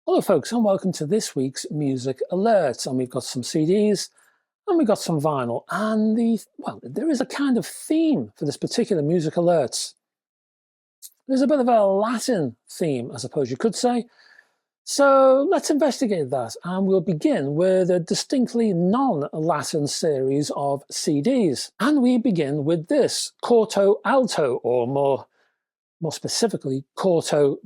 Hello folks, and welcome to this week's Music Alerts. And we've got some CDs and we've got some vinyl, and there is a kind of theme for this particular Music Alerts. There's a bit of a Latin theme, I suppose you could say. So let's investigate that, and we'll begin with a distinctly non-Latin series of CDs. And we begin with this, Corto.Alto, or more specifically, Corto.Alto.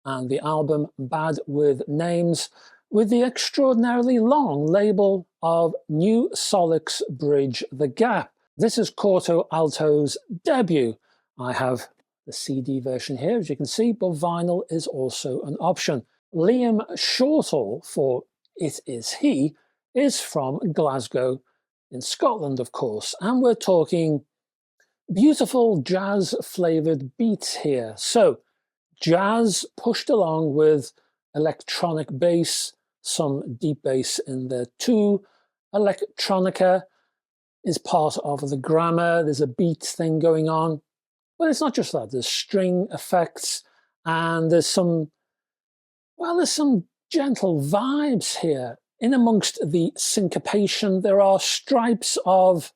And the album Bad With Names, with the extraordinarily long label of New Solix Bridge the Gap. This is Corto.Alto's debut. I have the CD version here, as you can see, but vinyl is also an option. Liam Shortall, for It Is He, is from Glasgow in Scotland, of course, and we're talking beautiful jazz-flavoured beats here. So, jazz pushed along with electronic bass, some deep bass in there too. Electronica is part of the grammar. There's a beat thing going on. But it's not just that. There's string effects, and there's some gentle vibes here. In amongst the syncopation, there are stripes of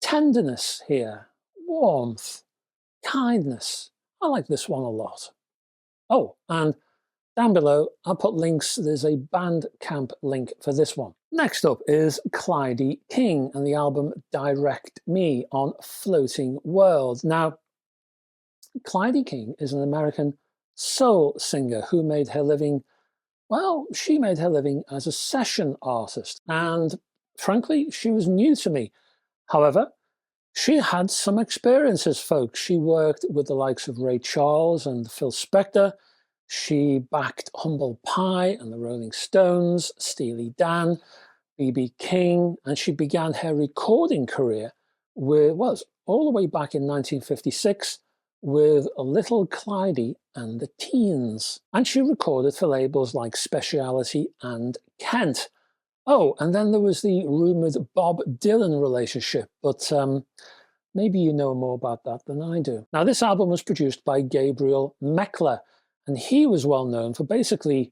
tenderness here, warmth, kindness. I like this one a lot. Oh, and down below, I'll put links. There's a Bandcamp link for this one. Next up is Clydie King and the album Direct Me on Floating World. Now, Clydie King is an American soul singer who made her living, she made her living as a session artist. And frankly, she was new to me. However, she had some experiences, folks. She worked with the likes of Ray Charles and Phil Spector. She backed Humble Pie and the Rolling Stones, Steely Dan, B.B. King, and she began her recording career all the way back in 1956 with Little Clydie and the Teens. And she recorded for labels like Speciality and Kent. Oh, and then there was the rumoured Bob Dylan relationship, but maybe you know more about that than I do. Now, this album was produced by Gabriel Meckler, and he was well known for basically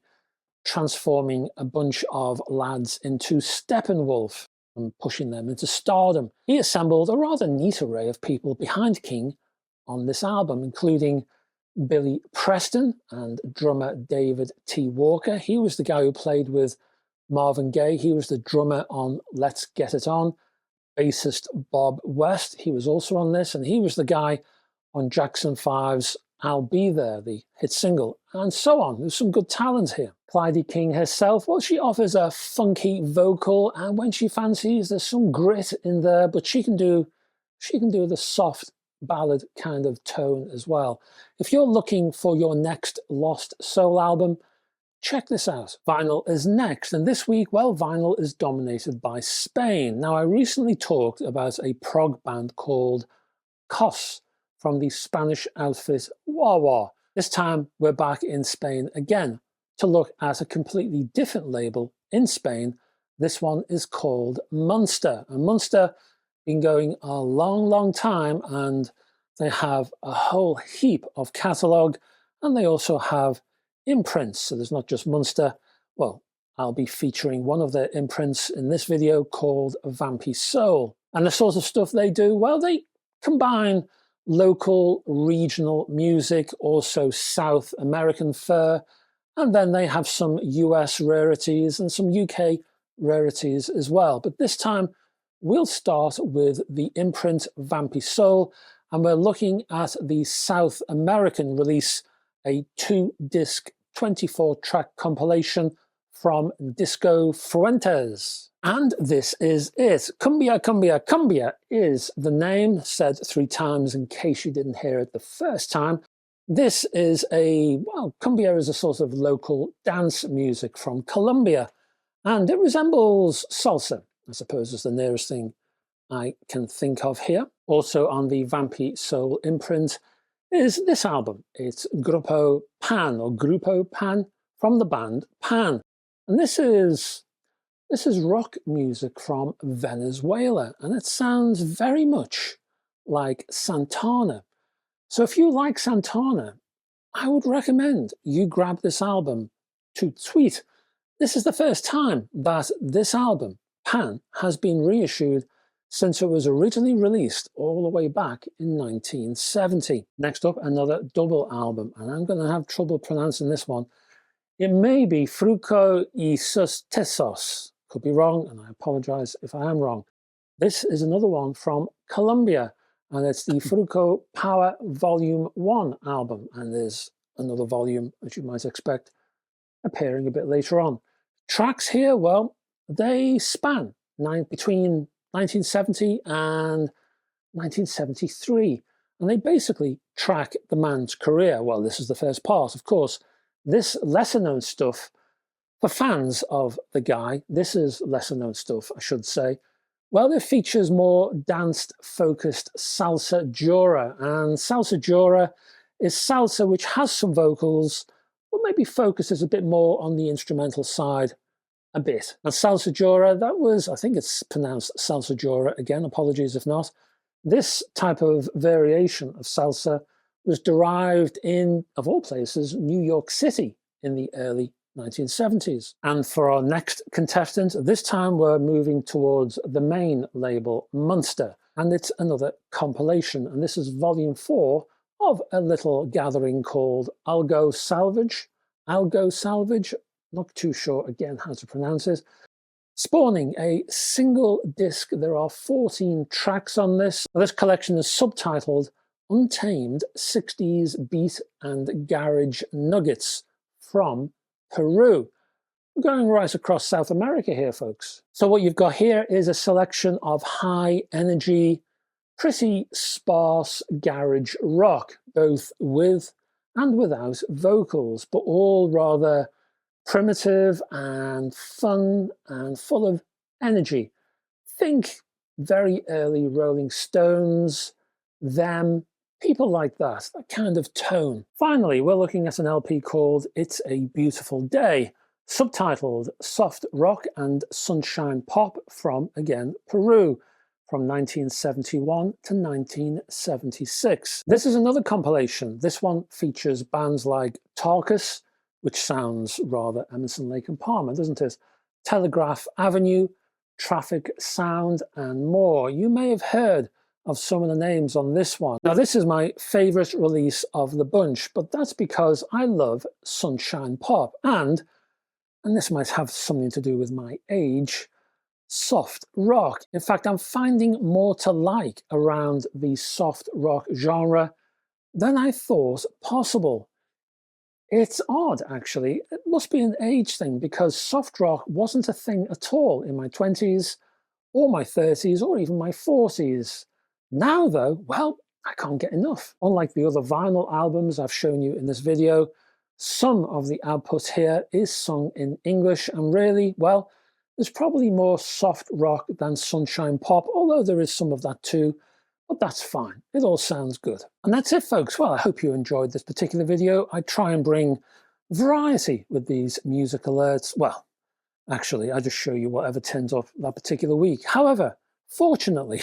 transforming a bunch of lads into Steppenwolf and pushing them into stardom. He assembled a rather neat array of people behind King on this album, including Billy Preston and drummer David T. Walker. He was the guy who played with Marvin Gaye. He was the drummer on Let's Get It On. Bassist Bob West, he was also on this, and he was the guy on Jackson 5's I'll Be There, the hit single, and so on. There's some good talent here. Clydie King herself, she offers a funky vocal, and when she fancies, there's some grit in there, but she can do the soft ballad kind of tone as well. If you're looking for your next lost soul album, check this out. Vinyl is next, and this week, vinyl is dominated by Spain. Now, I recently talked about a prog band called Cos from the Spanish outfit Wah Wah. This time, we're back in Spain again to look at a completely different label in Spain. This one is called Munster, and Munster been going a long, long time, and they have a whole heap of catalogue, and they also have imprints. So there's not just Munster. I'll be featuring one of their imprints in this video called Vampi Soul. And the sort of stuff they do, they combine local, regional music, also South American fur, and then they have some US rarities and some UK rarities as well. But this time, we'll start with the imprint Vampi Soul, and we're looking at the South American release, a 2-disc 24-track compilation from Disco Fuentes. And this is it. Cumbia, Cumbia, Cumbia is the name, said 3 times in case you didn't hear it the first time. This is cumbia is a sort of local dance music from Colombia, and it resembles salsa, I suppose, is the nearest thing I can think of here. Also on the Vampi Soul imprint is this album. It's Grupo Pan from the band Pan. And this is rock music from Venezuela, and it sounds very much like Santana. So if you like Santana, I would recommend you grab this album to tweet. This is the first time that this album, Pan, has been reissued since it was originally released all the way back in 1970. Next up, another double album, and I'm going to have trouble pronouncing this one. It may be Fruko y sus Tesos. Could be wrong, and I apologize if I am wrong. This is another one from Colombia, and it's the Fruko Power Volume 1 album, and there's another volume, as you might expect, appearing a bit later on. Tracks here, well, they span between 1970 and 1973, and they basically track the man's career. Well, this is the first part, of course. This lesser known stuff, for fans of the guy, this is lesser known stuff, I should say. Well, it features more dance-focused salsa jora, and salsa jora is salsa which has some vocals, but maybe focuses a bit more on the instrumental side a bit. And salsa jora, that was, I think it's pronounced salsa jora, again, apologies if not. This type of variation of salsa was derived in, of all places, New York City in the early 1970s. And for our next contestant, this time we're moving towards the main label, Munster, and it's another compilation, and this is volume 4 of a little gathering called Algo Salvage. Algo Salvage, not too sure again how to pronounce it. Spawning a single disc, there are 14 tracks on this. This collection is subtitled Untamed 60s Beat and Garage Nuggets from Peru. We're going right across South America here, folks. So what you've got here is a selection of high energy, pretty sparse garage rock, both with and without vocals, but all rather primitive and fun and full of energy. Think very early Rolling Stones, Them, people like that kind of tone. Finally, we're looking at an LP called It's a Beautiful Day, subtitled Soft Rock and Sunshine Pop from, again, Peru, from 1971 to 1976. This is another compilation. This one features bands like Tarkus, which sounds rather Emerson, Lake and Palmer, doesn't it? Telegraph Avenue, Traffic Sound, and more. You may have heard of some of the names on this one. Now, this is my favorite release of the bunch, but that's because I love Sunshine Pop and this might have something to do with my age, soft rock. In fact, I'm finding more to like around the soft rock genre than I thought possible. It's odd, actually. It must be an age thing, because soft rock wasn't a thing at all in my 20s or my 30s or even my 40s. Now, though, well, I can't get enough. Unlike the other vinyl albums I've shown you in this video, some of the output here is sung in English, and really, well, there's probably more soft rock than sunshine pop, although there is some of that too, but that's fine. It all sounds good. And that's it, folks. Well, I hope you enjoyed this particular video. I try and bring variety with these music alerts. Well, actually, I just show you whatever turns up that particular week. However, fortunately,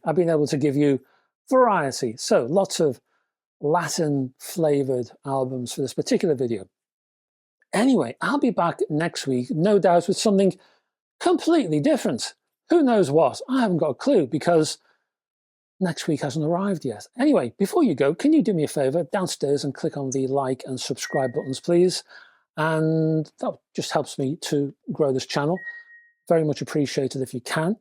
I've been able to give you variety. So lots of Latin flavored albums for this particular video. Anyway, I'll be back next week, no doubt, with something completely different. Who knows what? I haven't got a clue, because next week hasn't arrived yet. Anyway, before you go, can you do me a favor downstairs and click on the like and subscribe buttons, please? And that just helps me to grow this channel. Very much appreciated if you can.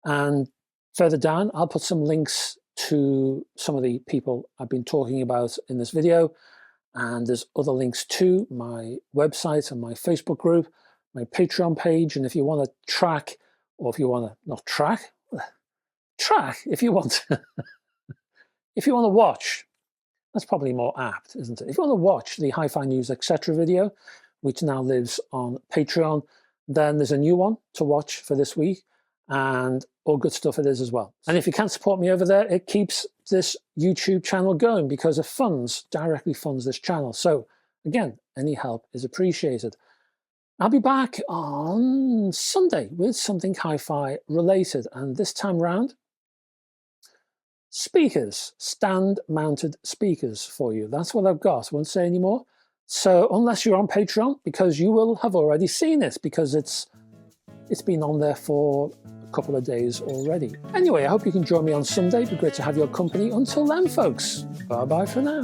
And further down, I'll put some links to some of the people I've been talking about in this video. And there's other links to my website and my Facebook group, my Patreon page. And if you want to track, or if you want to not track, if you want, if you want to watch, that's probably more apt, isn't it? If you want to watch the Hi-Fi News, etc. video, which now lives on Patreon, then there's a new one to watch for this week, and all good stuff it is as well. And if you can't support me over there, it keeps this YouTube channel going, because it directly funds this channel. So again, any help is appreciated. I'll be back on Sunday with something hi-fi related, and this time round, speakers, stand-mounted speakers for you. That's what I've got. I won't say any more. So unless you're on Patreon, because you will have already seen it, because it's been on there for a couple of days already. Anyway, I hope you can join me on Sunday. It'd be great to have your company. Until then, folks, bye-bye for now.